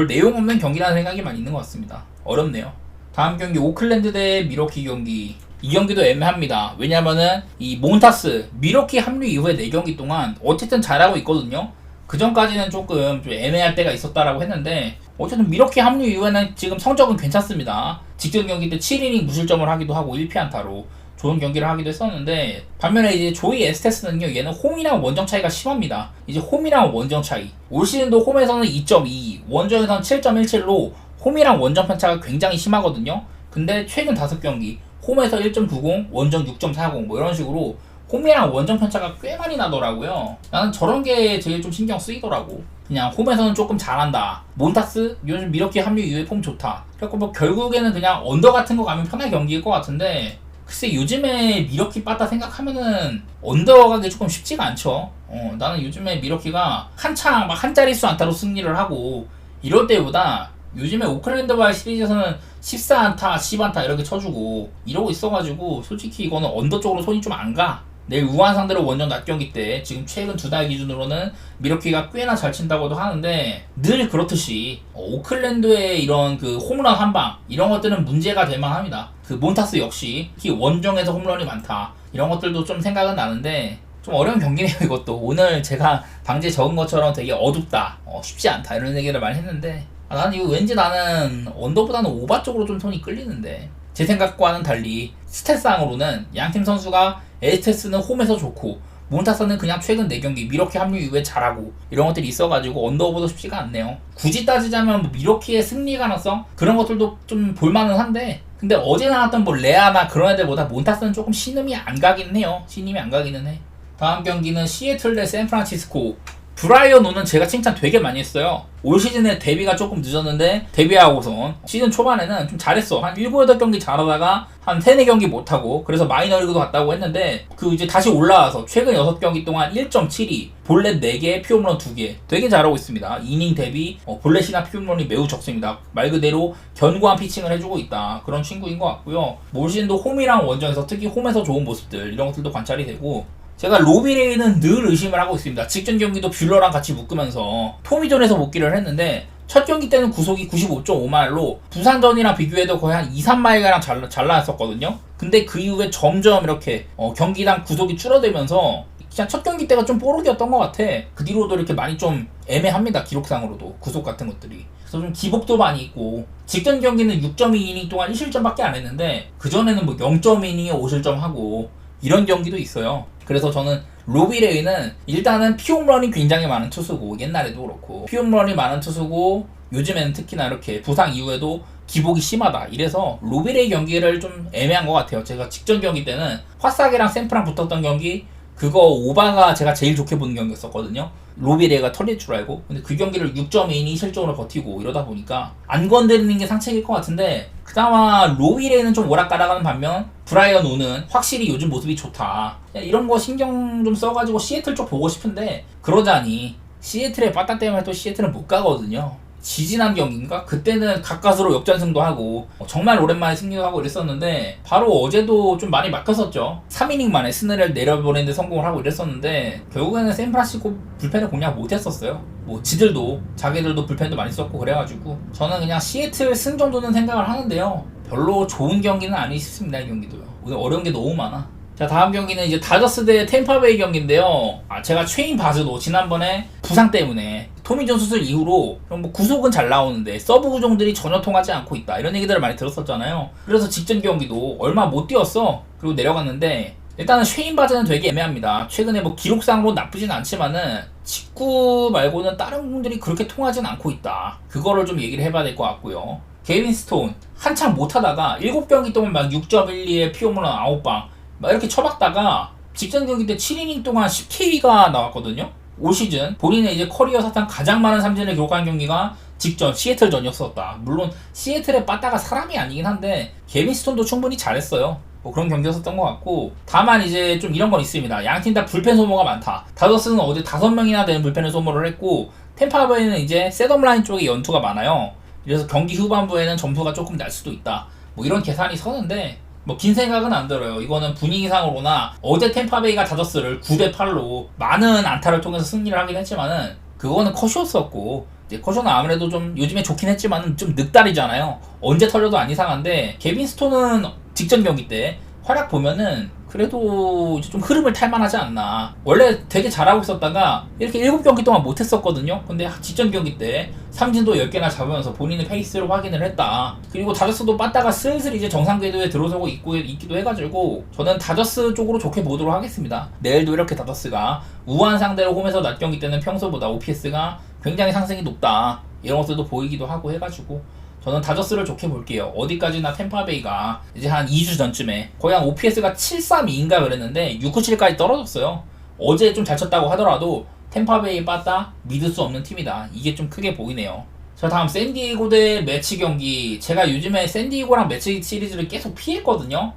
내용 없는 경기라는 생각이만 있는 것 같습니다. 어렵네요. 다음 경기 오클랜드 대 미러키 경기. 이 경기도 애매합니다. 왜냐면은 이 몬타스 미러키 합류 이후에 4경기 동안 어쨌든 잘하고 있거든요. 그 전까지는 조금 좀 애매할 때가 있었다라고 했는데, 어쨌든 미러키 합류 이후에는 지금 성적은 괜찮습니다. 직전 경기 때 7이닝 무실점을 하기도 하고 1피안타로 좋은 경기를 하기도 했었는데, 반면에 이제 조이 에스테스는요, 얘는 홈이랑 원정 차이가 심합니다. 이제 홈이랑 원정 차이, 올 시즌도 홈에서는 2.22, 원정에서는 7.17로 홈이랑 원정 편차가 굉장히 심하거든요. 근데 최근 5경기 홈에서 1.90, 원정 6.40, 뭐 이런 식으로 홈이랑 원정 편차가 꽤 많이 나더라고요. 나는 저런 게 제일 좀 신경 쓰이더라고. 그냥 홈에서는 조금 잘한다, 몬타스 요즘 미러키 합류 이후에 폼 좋다, 그래서 뭐 결국에는 그냥 언더 같은 거 가면 편한 경기일 것 같은데, 글쎄 요즘에 미러키 빠따 생각하면은 언더 가기 조금 쉽지가 않죠. 나는 요즘에 미러키가 한창 막 한 자릿수 안타로 승리를 하고 이럴 때보다, 요즘에 오클랜드와의 시리즈에서는 14안타, 10안타 이렇게 쳐주고 이러고 있어가지고, 솔직히 이거는 언더 쪽으로 손이 좀 안 가. 내일 우한 상대로 원정 낮 경기 때 지금 최근 2달 기준으로는 미러키가 꽤나 잘 친다고도 하는데, 늘 그렇듯이 오클랜드의 이런 그 홈런 한방 이런 것들은 문제가 될 만합니다. 그 몬타스 역시 특히 원정에서 홈런이 많다, 이런 것들도 좀 생각은 나는데, 좀 어려운 경기네요. 이것도 오늘 제가 방지에 적은 것처럼 되게 어둡다, 쉽지 않다 이런 얘기를 많이 했는데, 나는 이거 왠지 나는 언더보다는 오바 쪽으로 좀 손이 끌리는데, 제 생각과는 달리 스탯상으로는 양팀 선수가 에스테스는 홈에서 좋고 몬타스는 그냥 최근 4경기 미러키 합류 이후에 잘하고 이런 것들이 있어가지고 언더오버도 쉽지가 않네요. 굳이 따지자면 뭐 미러키의 승리 가능성 그런 것들도 좀 볼만은 한데, 근데 어제 나왔던 뭐 레아나 그런 애들보다 몬타스는 조금 신임이 안 가기는 해요. 신임이 안 가기는 해. 다음 경기는 시애틀 대 샌프란시스코. 브라이언 오는 제가 칭찬 되게 많이 했어요. 올 시즌에 데뷔가 조금 늦었는데 데뷔하고선 시즌 초반에는 좀 잘했어. 한 7, 8경기 잘하다가 한 3, 4경기 못하고, 그래서 마이너리그도 갔다고 했는데, 그 이제 다시 올라와서 최근 6경기 동안 1.72, 볼넷 4개, 피홈런 2개 되게 잘하고 있습니다. 이닝 대비 볼넷이나 피홈런이 매우 적습니다. 말 그대로 견고한 피칭을 해주고 있다, 그런 친구인 것 같고요. 올 시즌도 홈이랑 원정에서 특히 홈에서 좋은 모습들 이런 것들도 관찰이 되고, 제가 로비레이는 늘 의심을 하고 있습니다. 직전 경기도 뷰러랑 같이 묶으면서 토미존에서 복귀를 했는데 첫 경기 때는 구속이 95.5마일로 부산전이랑 비교해도 거의 한 2, 3마일가량 잘 나왔었거든요. 근데 그 이후에 점점 이렇게 경기당 구속이 줄어들면서 그냥 첫 경기 때가 좀 뽀록이었던 것 같아. 그 뒤로도 이렇게 많이 좀 애매합니다. 기록상으로도 구속 같은 것들이. 그래서 좀 기복도 많이 있고 직전 경기는 6.2이닝 동안 1실점밖에 안 했는데 그전에는 뭐 0.2이닝에 5실점 하고 이런 경기도 있어요. 그래서 저는 로비레이는 일단은 피홈런이 굉장히 많은 투수고 옛날에도 그렇고 피홈런이 많은 투수고 요즘에는 특히나 이렇게 부상 이후에도 기복이 심하다. 이래서 로비레이 경기를 좀 애매한 것 같아요. 제가 직전 경기 때는 화싹이랑 샘프랑 붙었던 경기 그거 오바가 제가 제일 좋게 보는 경기였었거든요. 로비레이가 털릴 줄 알고. 근데 그 경기를 6.2이닝 실점으로 버티고 이러다 보니까 안 건드리는 게 상책일 것 같은데 그나마 로비레이는 좀 오락가락하는 반면 브라이언 우는 확실히 요즘 모습이 좋다. 이런 거 신경 좀 써가지고 시애틀 쪽 보고 싶은데 그러자니 시애틀의 빠따 때문에 또 시애틀은 못 가거든요. 지지난 경기인가? 그때는 가까스로 역전승도 하고 정말 오랜만에 승리도 하고 이랬었는데 바로 어제도 좀 많이 막혔었죠. 3이닝 만에 스네를 내려보내는데 성공을 하고 이랬었는데 결국에는 샌프란시스코 불펜을 공략 못했었어요. 뭐 지들도 자기들도 불펜도 많이 썼고 그래가지고 저는 그냥 시애틀 승 정도는 생각을 하는데요. 별로 좋은 경기는 아니 싶습니다. 이 경기도요. 오늘 어려운 게 너무 많아. 자, 다음 경기는 이제 다저스 대 템파베이 경기인데요. 제가 최인 바즈도 지난번에 부상 때문에 토미존 수술 이후로 뭐 구속은 잘 나오는데 서브 구종들이 전혀 통하지 않고 있다 이런 얘기들을 많이 들었었잖아요. 그래서 직전 경기도 얼마 못 뛰었어. 그리고 내려갔는데 일단은 쉐인 바즈는 되게 애매합니다. 최근에 뭐 기록상으로 나쁘진 않지만은 직구 말고는 다른 공들이 그렇게 통하진 않고 있다. 그거를 좀 얘기를 해봐야 될 것 같고요. 게빈 스톤 한참 못하다가 7경기 동안 막 6.12에 피홈런 9방 막 이렇게 쳐박다가 직전 경기 때 7이닝 동안 10K가 나왔거든요. 올 시즌 본인의 이제 커리어 사상 가장 많은 삼진을 기록한 경기가 직전 시애틀전이었었다. 물론 시애틀의 빠따가 사람이 아니긴 한데 게빈 스톤도 충분히 잘했어요. 뭐 그런 경기였었던 것 같고 다만 이제 좀 이런 건 있습니다. 양팀 다 불펜 소모가 많다. 다저스는 어제 5명이나 되는 불펜을 소모를 했고 템파베이는 이제 셋업라인 쪽에 연투가 많아요. 그래서 경기 후반부에는 점수가 조금 날 수도 있다. 뭐 이런 계산이 서는데 뭐 긴 생각은 안 들어요. 이거는 분위기상으로나 어제 템파베이가 다저스를 9대8로 많은 안타를 통해서 승리를 하긴 했지만은 그거는 컷이었었고 이제 컷은 아무래도 좀 요즘에 좋긴 했지만은 좀 늑다리잖아요. 언제 털려도 안 이상한데 게빈 스톤은 직전 경기 때 활약 보면은 그래도 이제 좀 흐름을 탈만하지 않나. 원래 되게 잘하고 있었다가 이렇게 7경기 동안 못했었거든요. 근데 직전 경기 때 삼진도 10개나 잡으면서 본인의 페이스로 확인을 했다. 그리고 다저스도 빠따가 슬슬 이제 정상 궤도에 들어서고 있기도 해가지고 저는 다저스 쪽으로 좋게 보도록 하겠습니다. 내일도 이렇게 다저스가 우한 상대로 홈에서 낮 경기 때는 평소보다 OPS가 굉장히 상승이 높다. 이런 것들도 보이기도 하고 해가지고 저는 다저스를 좋게 볼게요. 어디까지나 템파베이가 이제 한 2주 전쯤에 거의 한 OPS가 732인가 그랬는데 697까지 떨어졌어요. 어제 좀 잘 쳤다고 하더라도 템파베이 빠따 믿을 수 없는 팀이다. 이게 좀 크게 보이네요. 자, 다음 샌디에고 대 매치 경기. 제가 요즘에 샌디에고랑 매치 시리즈를 계속 피했거든요.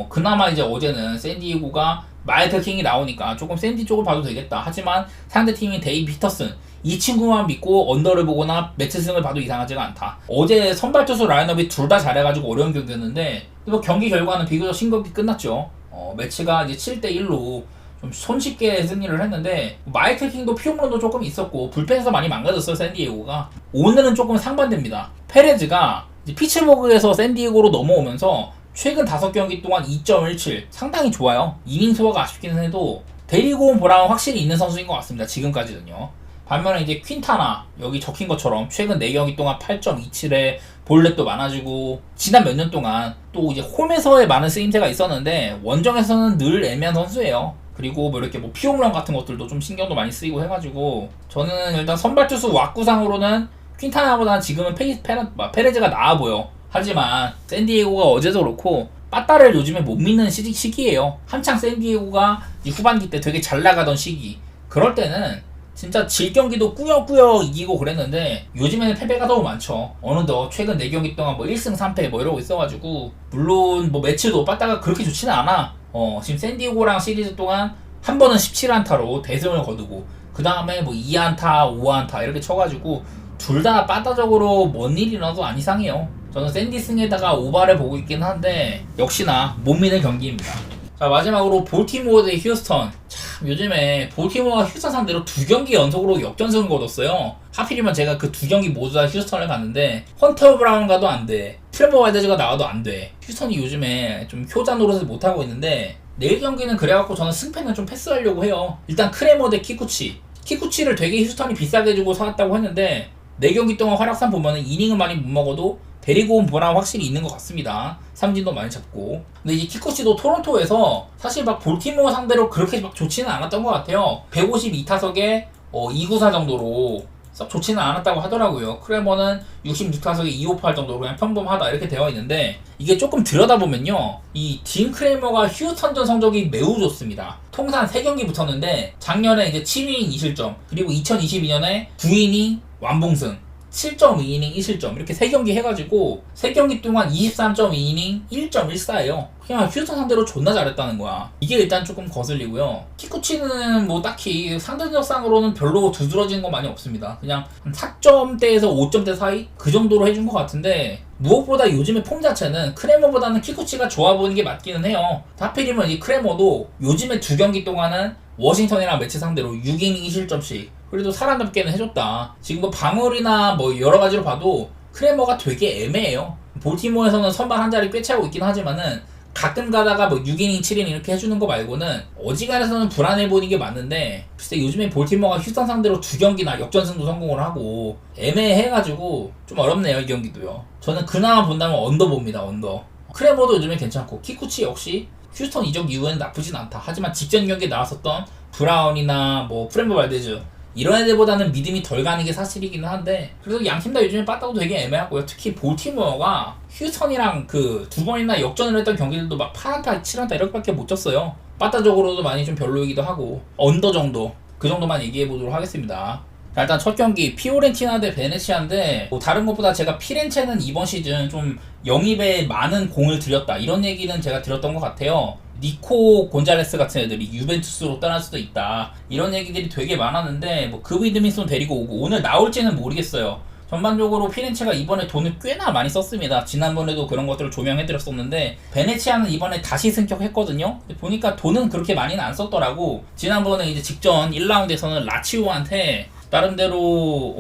그나마 이제 어제는 샌디에고가 마이클 킹이 나오니까 조금 샌디 쪽을 봐도 되겠다. 하지만 상대팀인 데이 피터슨 이 친구만 믿고 언더를 보거나 매치승을 봐도 이상하지가 않다. 어제 선발 투수 라인업이 둘 다 잘해가지고 어려운 경기였는데 뭐 경기 결과는 비교적 싱겁게 끝났죠. 매치가 이제 7대1로 좀 손쉽게 승리를 했는데 마이클 킹도 피홈런도 조금 있었고 불펜에서 많이 망가졌어요. 샌디에고가. 오늘은 조금 상반됩니다. 페레즈가 이제 피츠버그에서 샌디에고로 넘어오면서 최근 5경기 동안 2.17 상당히 좋아요. 이닝 소화가 아쉽기는 해도 데리고 온 보람은 확실히 있는 선수인 것 같습니다. 지금까지는요. 반면에 이제 퀸타나 여기 적힌 것처럼 최근 4경기 동안 8.27에 볼넷도 많아지고 지난 몇 년 동안 또 이제 홈에서의 많은 쓰임새가 있었는데 원정에서는 늘 애매한 선수예요. 그리고 뭐 이렇게 뭐 피홈런 같은 것들도 좀 신경도 많이 쓰이고 해가지고 저는 일단 선발 투수 왁구상으로는 퀸타나보다는 지금은 페레즈가 나아 보여. 하지만 샌디에고가 어제도 그렇고 빠따를 요즘에 못 믿는 시기예요. 한창 샌디에고가 후반기 때 되게 잘 나가던 시기. 그럴 때는 진짜 질 경기도 꾸역꾸역 이기고 그랬는데 요즘에는 패배가 너무 많죠. 어느덧 최근 4경기 동안 뭐 1승 3패 뭐 이러고 있어가지고 물론 뭐 매치도 빠따가 그렇게 좋지는 않아. 지금 샌디에고랑 시리즈 동안 한 번은 17안타로 대승을 거두고 그 다음에 뭐 2안타 5안타 이렇게 쳐가지고 둘 다 빠따적으로 뭔 일이 나도 안 이상해요. 저는 샌디승에다가 오바를 보고 있긴 한데 역시나 못 믿는 경기입니다. 자, 마지막으로 볼티모어 대 휴스턴. 참 요즘에 볼티모어가 휴스턴 상대로 2경기 연속으로 역전승을 거뒀어요. 하필이면 제가 그 두 경기 모두 다 휴스턴을 갔는데 헌터 브라운 가도 안 돼. 트레버 와일드즈가 나와도 안 돼. 휴스턴이 요즘에 좀 효자 노릇을 못하고 있는데 내일 경기는 그래갖고 저는 승패는 좀 패스하려고 해요. 일단 크레머 대 키쿠치를 되게 휴스턴이 비싸게 주고 사왔다고 했는데 4경기 동안 활약상 보면은 이닝은 많이 못 먹어도 데리고 온 보람 확실히 있는 것 같습니다. 삼진도 많이 잡고. 근데 이제 키쿠치도 토론토에서 사실 막 볼티모어 상대로 그렇게 막 좋지는 않았던 것 같아요. 152타석에 2구사 정도로 썩 좋지는 않았다고 하더라고요. 크레머는 66타석에 258 정도로 그냥 평범하다 이렇게 되어 있는데 이게 조금 들여다보면요. 이 딘 크레머가 휴스턴전 성적이 매우 좋습니다. 통산 3경기 붙었는데 작년에 이제 7이닝 2실점 그리고 2022년에 9이닝 완봉승 7.2이닝 2실점 이렇게 3경기 해가지고 3경기 동안 23.2이닝 1.14예요. 그냥 휴스턴 상대로 존나 잘했다는 거야. 이게 일단 조금 거슬리고요. 키쿠치는 뭐 딱히 상대적상으로는 별로 두드러지는 거 많이 없습니다. 그냥 4점대에서 5점대 사이? 그 정도로 해준 것 같은데 무엇보다 요즘의 폼 자체는 크레머보다는 키쿠치가 좋아 보이는 게 맞기는 해요. 하필이면 이 크레머도 요즘에 2경기 동안은 워싱턴이랑 매치 상대로 6이닝 2실점씩 그래도 살아남게는 해줬다. 지금 뭐 방울이나 뭐 여러 가지로 봐도 크레머가 되게 애매해요. 볼티모어에서는 선발 한 자리 꿰차고 있긴 하지만은 가끔 가다가 뭐 6이닝 7이닝 이렇게 해주는 거 말고는 어지간해서는 불안해 보이는 게 맞는데 글쎄 요즘에 볼티모어가 휴스턴 상대로 2경기나 역전승도 성공을 하고 애매해가지고 좀 어렵네요. 이 경기도요. 저는 그나마 본다면 언더 봅니다. 언더. 크레머도 요즘에 괜찮고 키쿠치 역시 휴스턴 이적 이후에는 나쁘진 않다. 하지만 직전 경기에 나왔었던 브라운이나 뭐 프렌버 발데즈 이런 애들보다는 믿음이 덜 가는 게 사실이기는 한데 그래도 양팀 다 요즘에 빠따고 되게 애매하고요. 특히 볼티모어가 휴스턴이랑 그 2번이나 역전을 했던 경기들도 막 8안타, 7안타 이렇게밖에 못 졌어요. 빠따적으로도 많이 좀 별로이기도 하고 언더 정도 그 정도만 얘기해 보도록 하겠습니다. 자, 일단 첫 경기 피오렌티나 대 베네치아인데 뭐 다른 것보다 제가 피렌체는 이번 시즌 좀 영입에 많은 공을 들였다 이런 얘기는 제가 들었던 것 같아요. 니코 곤잘레스 같은 애들이 유벤투스로 떠날 수도 있다 이런 얘기들이 되게 많았는데 뭐 그 위드민슨 데리고 오고 오늘 나올지는 모르겠어요. 전반적으로 피렌체가 이번에 돈을 꽤나 많이 썼습니다. 지난번에도 그런 것들을 조명해드렸었는데 베네치아는 이번에 다시 승격했거든요. 보니까 돈은 그렇게 많이는 안 썼더라고. 지난번에 이제 직전 1라운드에서는 라치오한테 나름대로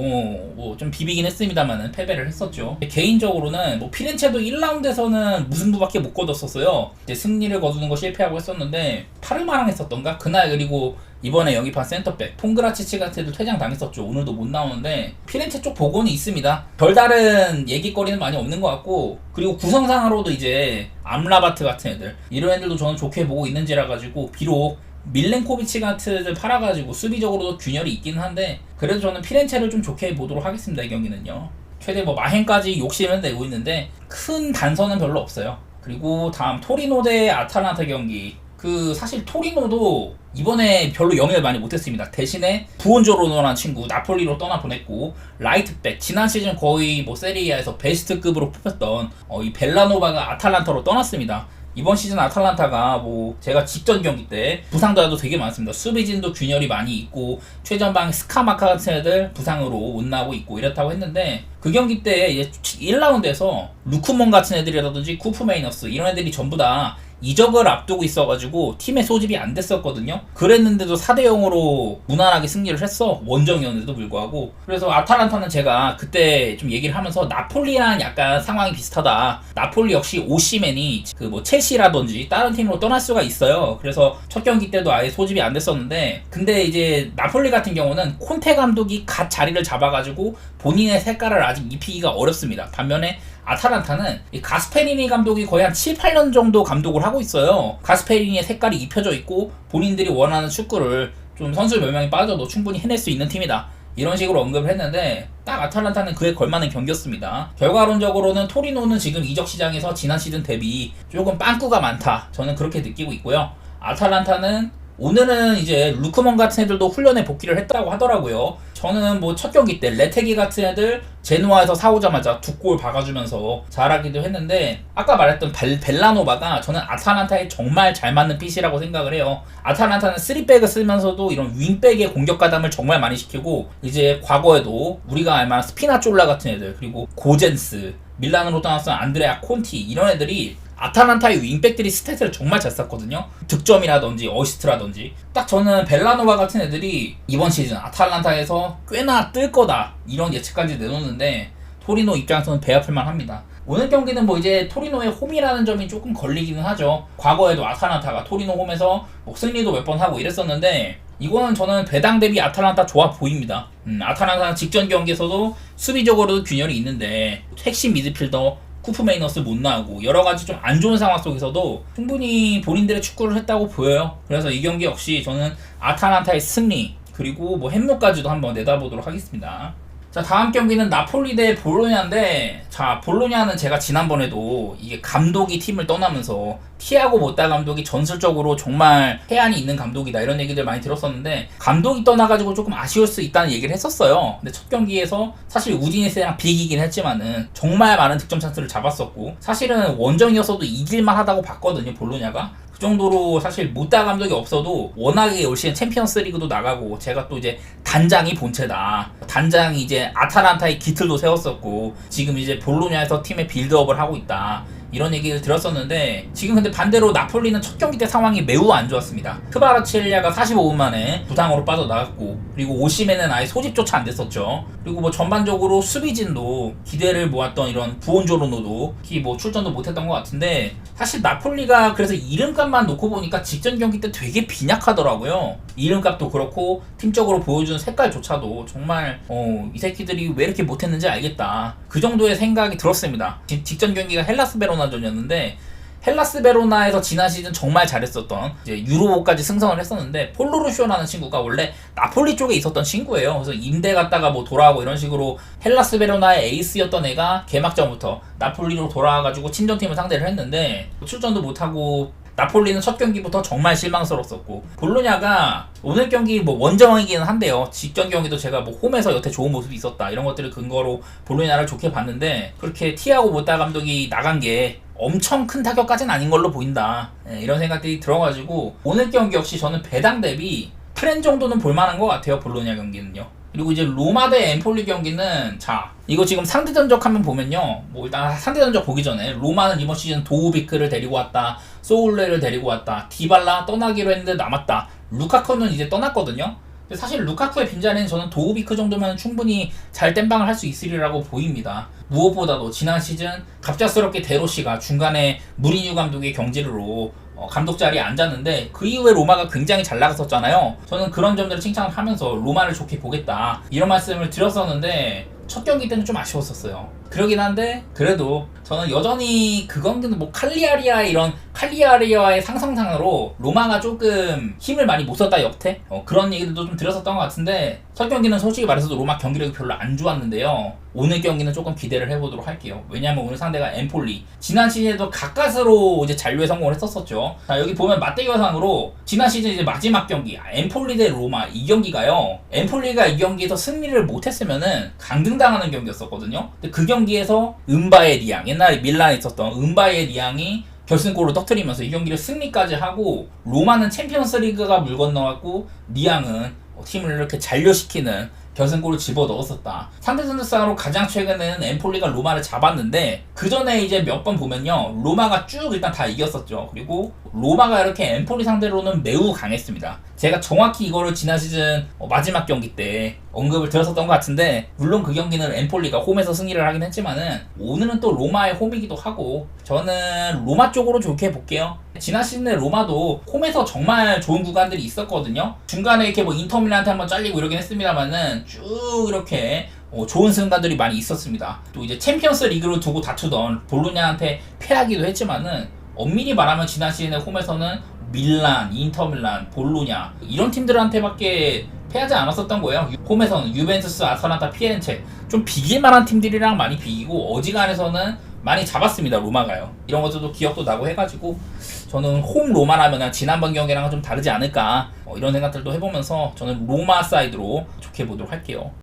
뭐 좀 비비긴 했습니다만은 패배를 했었죠. 개인적으로는 뭐 피렌체도 1라운드에서는 무승부밖에 못 거뒀었어요. 이제 승리를 거두는 거 실패하고 했었는데 파르마랑 했었던가 그날. 그리고 이번에 영입한 센터백 퐁그라치치 같은 애들 퇴장 당했었죠. 오늘도 못 나오는데 피렌체 쪽 보고는 있습니다. 별다른 얘기거리는 많이 없는 것 같고 그리고 구성상으로도 이제 암라바트 같은 애들 이런 애들도 저는 좋게 보고 있는지라 가지고 비록 밀렌코비치 같은 애들 팔아가지고 수비적으로도 균열이 있긴 한데 그래도 저는 피렌체를 좀 좋게 보도록 하겠습니다. 이 경기는요. 최대 뭐 마헨까지 욕심을 내고 있는데 큰 단서는 별로 없어요. 그리고 다음 토리노 대 아탈란타 경기. 그 사실 토리노도 이번에 별로 영입을 많이 못했습니다. 대신에 부온조로노라는 친구 나폴리로 떠나보냈고 라이트백 지난 시즌 거의 뭐 세리아에서 베스트급으로 뽑혔던 이 벨라노바가 아탈란타로 떠났습니다. 이번 시즌 아탈란타가 뭐 제가 직전 경기 때 부상자도 되게 많습니다. 수비진도 균열이 많이 있고 최전방 스카마카 같은 애들 부상으로 못 나오고 있고 이렇다고 했는데 그 경기 때 이제 1라운드에서 루크몬 같은 애들이라든지 쿠프메이너스 이런 애들이 전부 다 이적을 앞두고 있어가지고 팀에 소집이 안 됐었거든요. 그랬는데도 4대0으로 무난하게 승리를 했어. 원정이었는데도 불구하고. 그래서 아탈란타는 제가 그때 좀 얘기를 하면서 나폴리랑 약간 상황이 비슷하다. 나폴리 역시 오시맨이 그 뭐 첼시라든지 다른 팀으로 떠날 수가 있어요. 그래서 첫 경기 때도 아예 소집이 안 됐었는데 근데 이제 나폴리 같은 경우는 콘테 감독이 갓 자리를 잡아가지고 본인의 색깔을 아직 입히기가 어렵습니다. 반면에 아탈란타는 이 가스페리니 감독이 거의 한 7, 8년 정도 감독을 하고 있어요. 가스페리니의 색깔이 입혀져 있고 본인들이 원하는 축구를 좀 선수 몇 명이 빠져도 충분히 해낼 수 있는 팀이다. 이런 식으로 언급을 했는데 딱 아탈란타는 그에 걸맞는 경기였습니다. 결과론적으로는 토리노는 지금 이적 시장에서 지난 시즌 대비 조금 빵꾸가 많다. 저는 그렇게 느끼고 있고요. 아탈란타는 오늘은 이제 루크먼 같은 애들도 훈련에 복귀를 했다고 하더라고요. 저는 뭐 첫 경기 때 레테기 같은 애들 제노아에서 사오자마자 2골 박아주면서 잘하기도 했는데 아까 말했던 벨라노바가 저는 아탈란타에 정말 잘 맞는 핏이라고 생각을 해요. 아탈란타는 3백을 쓰면서도 이런 윙백의 공격 가담을 정말 많이 시키고 이제 과거에도 우리가 알만한 스피나쫄라 같은 애들 그리고 고젠스 밀란으로 떠났던 안드레아 콘티 이런 애들이 아탈란타의 윙백들이 스탯을 정말 잘 쌌거든요. 득점이라든지 어시스트라든지. 딱 저는 벨라노바 같은 애들이 이번 시즌 아탈란타에서 꽤나 뜰 거다 이런 예측까지 내놓는데 토리노 입장에서는 배 아플만 합니다. 오늘 경기는 뭐 이제 토리노의 홈이라는 점이 조금 걸리기는 하죠. 과거에도 아탈란타가 토리노 홈에서 뭐 승리도 몇 번 하고 이랬었는데 이거는 저는 배당 대비 아탈란타 좋아 보입니다. 아탈란타는 직전 경기에서도 수비적으로도 균열이 있는데 핵심 미드필더 쿠프메이너스 못 나오고 여러가지 좀 안 좋은 상황 속에서도 충분히 본인들의 축구를 했다고 보여요. 그래서 이 경기 역시 저는 아탈란타의 승리 그리고 뭐 햄노까지도 한번 내다보도록 하겠습니다. 자, 다음 경기는 나폴리 대 볼로냐인데, 자, 볼로냐는 제가 지난번에도 이게 감독이 팀을 떠나면서 티아고 모타 감독이 전술적으로 정말 해안이 있는 감독이다 이런 얘기들 많이 들었었는데 감독이 떠나가지고 조금 아쉬울 수 있다는 얘기를 했었어요. 근데 첫 경기에서 사실 우디네세랑 비기긴 했지만은 정말 많은 득점 찬스를 잡았었고 사실은 원정이었어도 이길만 하다고 봤거든요, 볼로냐가. 그 정도로 사실 모타 감독이 없어도 워낙에 올 시즌 챔피언스 리그도 나가고 제가 또 이제 단장이 본체다. 단장이 이제 아탈란타의 기틀도 세웠었고 지금 이제 볼로냐에서 팀의 빌드업을 하고 있다. 이런 얘기를 들었었는데 지금 근데 반대로 나폴리는 첫 경기 때 상황이 매우 안 좋았습니다. 크바라첼리아가 45분 만에 부상으로 빠져나갔고 그리고 오시멘은 아예 소집조차 안 됐었죠. 그리고 뭐 전반적으로 수비진도 기대를 모았던 이런 부온조르노도 특히 뭐 출전도 못했던 것 같은데 사실 나폴리가 그래서 이름값만 놓고 보니까 직전 경기 때 되게 빈약하더라고요. 이름값도 그렇고 팀적으로 보여주는 색깔조차도 정말 이 새끼들이 왜 이렇게 못했는지 알겠다. 그 정도의 생각이 들었습니다. 직전 경기가 헬라스 베로나전이었는데 헬라스 베로나에서 지난 시즌 정말 잘했었던 이제 유로까지 승선을 했었는데 폴로루쇼라는 친구가 원래 나폴리 쪽에 있었던 친구예요. 그래서 임대 갔다가 뭐 돌아오고 이런 식으로 헬라스 베로나의 에이스였던 애가 개막전부터 나폴리로 돌아와가지고 친정팀을 상대를 했는데 출전도 못하고 나폴리는 첫 경기부터 정말 실망스러웠었고 볼로냐가 오늘 경기 뭐 원정이기는 한데요. 직전 경기도 제가 뭐 홈에서 여태 좋은 모습이 있었다 이런 것들을 근거로 볼로냐를 좋게 봤는데 그렇게 티아고 모타 감독이 나간 게 엄청 큰 타격까지는 아닌 걸로 보인다. 이런 생각들이 들어가지고 오늘 경기 역시 저는 배당 대비 트렌 정도는 볼만한 것 같아요. 볼로냐 경기는요. 그리고 이제 로마 대 엠폴리 경기는 자 이거 지금 상대 전적 한번 보면요 뭐 일단 상대 전적 보기 전에 로마는 이번 시즌 도우비크를 데리고 왔다 소울레를 데리고 왔다 디발라 떠나기로 했는데 남았다 루카쿠는 이제 떠났거든요. 근데 사실 루카쿠의 빈자리는 저는 도우비크 정도면 충분히 잘 땜방을 할 수 있으리라고 보입니다. 무엇보다도 지난 시즌 갑작스럽게 데로시가 중간에 무리뉴 감독의 경질로 감독 자리에 앉았는데 그 이후에 로마가 굉장히 잘 나갔었잖아요. 저는 그런 점들을 칭찬을 하면서 로마를 좋게 보겠다 이런 말씀을 드렸었는데 첫 경기 때는 좀 아쉬웠었어요. 그러긴 한데 그래도 저는 여전히 그 경기는 뭐 칼리아리아의 상승상으로 로마가 조금 힘을 많이 못 썼다 역태 그런 얘기들도 좀 들었었던 것 같은데 첫 경기는 솔직히 말해서 로마 경기력이 별로 안 좋았는데요. 오늘 경기는 조금 기대를 해보도록 할게요. 왜냐면 오늘 상대가 엠폴리 지난 시즌에도 가까스로 이제 잔류에 성공을 했었었죠. 자 여기 보면 맞대결상으로 지난 시즌 이제 마지막 경기 엠폴리 대 로마 이 경기가요. 엠폴리가 이 경기에서 승리를 못했으면은 강등당하는 경기였었거든요. 근데 그 경기에서 은바의 리앙 옛날에 밀란에 있었던 은바의 리앙이 결승골을 터뜨리면서 이 경기를 승리까지 하고 로마는 챔피언스 리그가 물 건너갔고 리앙은 팀을 이렇게 잔류시키는 결승골을 집어 넣었었다. 상대 전적상으로 가장 최근에는 엠폴리가 로마를 잡았는데 그 전에 이제 몇 번 보면요 로마가 쭉 일단 다 이겼었죠. 그리고 로마가 이렇게 엠폴리 상대로는 매우 강했습니다. 제가 정확히 이거를 지난 시즌 마지막 경기 때 언급을 드렸었던 것 같은데 물론 그 경기는 엠폴리가 홈에서 승리를 하긴 했지만은 오늘은 또 로마의 홈이기도 하고 저는 로마 쪽으로 좋게 볼게요. 지난 시즌에 로마도 홈에서 정말 좋은 구간들이 있었거든요. 중간에 이렇게 뭐 인터밀란한테 한번 잘리고 이러긴 했습니다만은 쭉 이렇게 좋은 순간들이 많이 있었습니다. 또 이제 챔피언스 리그를 두고 다투던 볼로냐한테 패하기도 했지만은 엄밀히 말하면 지난 시즌에 홈에서는 밀란, 인터밀란, 볼로냐 이런 팀들한테밖에 패하지 않았었던 거예요. 홈에서는 유벤투스, 아탈란타, 피렌체 좀 비길만한 팀들이랑 많이 비기고 어지간해서는 많이 잡았습니다. 로마가요. 이런 것들도 기억도 나고 해가지고 저는 홈 로마라면 지난번 경기랑은 좀 다르지 않을까 이런 생각들도 해보면서 저는 로마 사이드로 좋게 보도록 할게요.